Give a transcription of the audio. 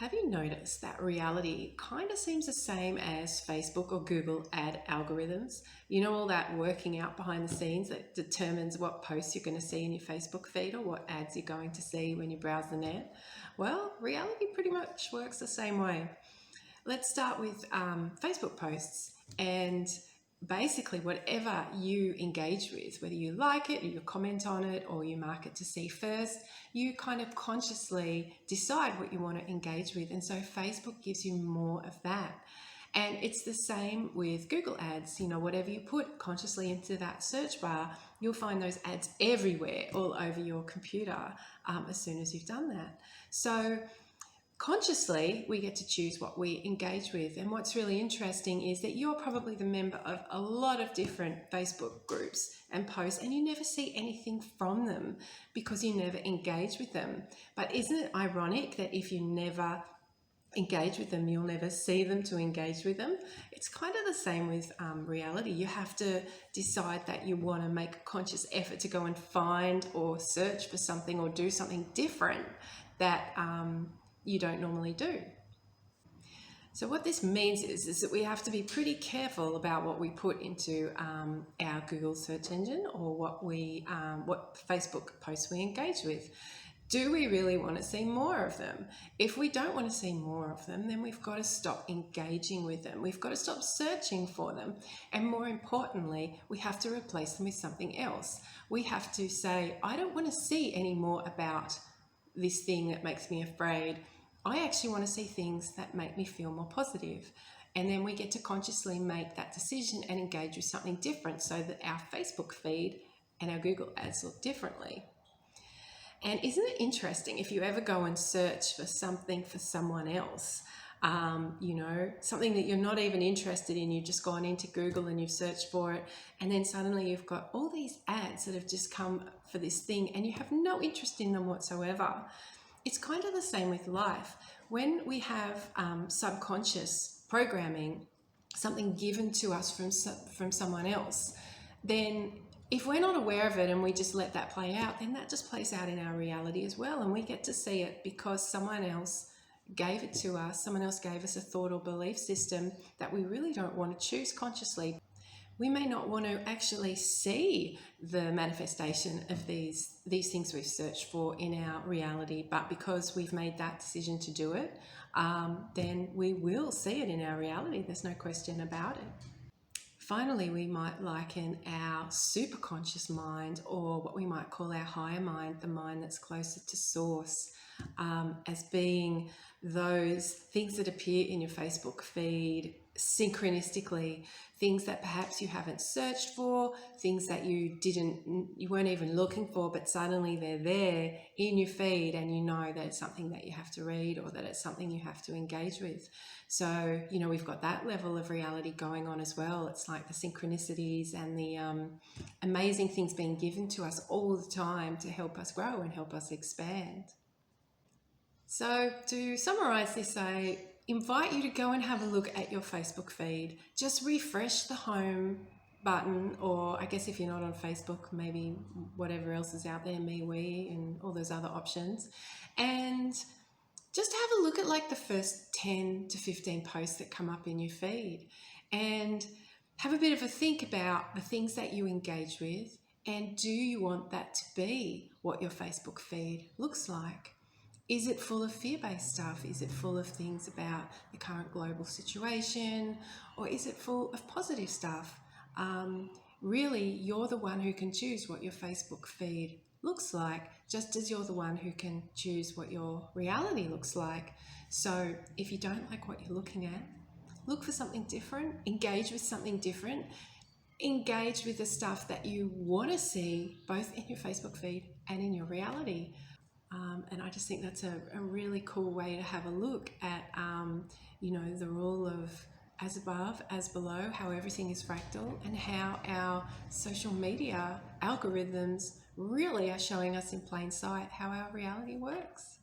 Have you noticed that reality kind of seems the same as Facebook or Google ad algorithms? You know, all that working out behind the scenes that determines what posts you're going to see in your Facebook feed or what ads you're going to see when you browse the net? Well, reality pretty much works the same way. Let's start with Facebook posts. And basically, whatever you engage with, whether you like it or you comment on it or you mark it to see first, you kind of consciously decide what you want to engage with. And so Facebook gives you more of that. And it's the same with Google ads. You know, whatever you put consciously into that search bar, you'll find those ads everywhere, all over your computer, as soon as you've done that. So consciously, we get to choose what we engage with. And what's really interesting is that you're probably the member of a lot of different Facebook groups and posts, and you never see anything from them because you never engage with them. But isn't it ironic that if you never engage with them, you'll never see them to engage with them? It's kind of the same with reality. You have to decide that you want to make a conscious effort to go and find or search for something or do something different that you don't normally do. So what this means is that we have to be pretty careful about what we put into our Google search engine or what Facebook posts we engage with. Do we really want to see more of them? If we don't want to see more of them, then we've got to stop engaging with them. We've got to stop searching for them. And more importantly, we have to replace them with something else. We have to say, I don't want to see any more about this thing that makes me afraid. I actually want to see things that make me feel more positive. And then we get to consciously make that decision and engage with something different so that our Facebook feed and our Google ads look differently. And isn't it interesting if you ever go and search for something for someone else, something that you're not even interested in, you've just gone into Google and you've searched for it, and then suddenly you've got all these ads that have just come for this thing and you have no interest in them whatsoever. It's kind of the same with life. When we have subconscious programming, something given to us from someone else, then if we're not aware of it and we just let that play out, then that just plays out in our reality as well. And we get to see it because someone else gave it to us. Someone else gave us a thought or belief system that we really don't want to choose consciously. We may not want to actually see the manifestation of these things we've searched for in our reality, but because we've made that decision to do it, then we will see it in our reality. There's no question about it. Finally, we might liken our superconscious mind, or what we might call our higher mind, the mind that's closer to source, as being those things that appear in your Facebook feed synchronistically, things that perhaps you haven't searched for, things that you weren't even looking for, but suddenly they're there in your feed and you know that it's something that you have to read or that it's something you have to engage with. So, we've got that level of reality going on as well. It's like the synchronicities and the amazing things being given to us all the time to help us grow and help us expand. So to summarize this, I invite you to go and have a look at your Facebook feed. Just refresh the home button, or I guess if you're not on Facebook, maybe whatever else is out there, MeWe and all those other options. And just have a look at like the first 10 to 15 posts that come up in your feed and have a bit of a think about the things that you engage with, and do you want that to be what your Facebook feed looks like? Is it full of fear-based stuff? Is it full of things about the current global situation? Or is it full of positive stuff? Really, you're the one who can choose what your Facebook feed looks like, just as you're the one who can choose what your reality looks like. So if you don't like what you're looking at, look for something different, engage with something different, engage with the stuff that you want to see both in your Facebook feed and in your reality. And I just think that's a really cool way to have a look at, the rule of as above, as below, how everything is fractal, and how our social media algorithms really are showing us in plain sight how our reality works.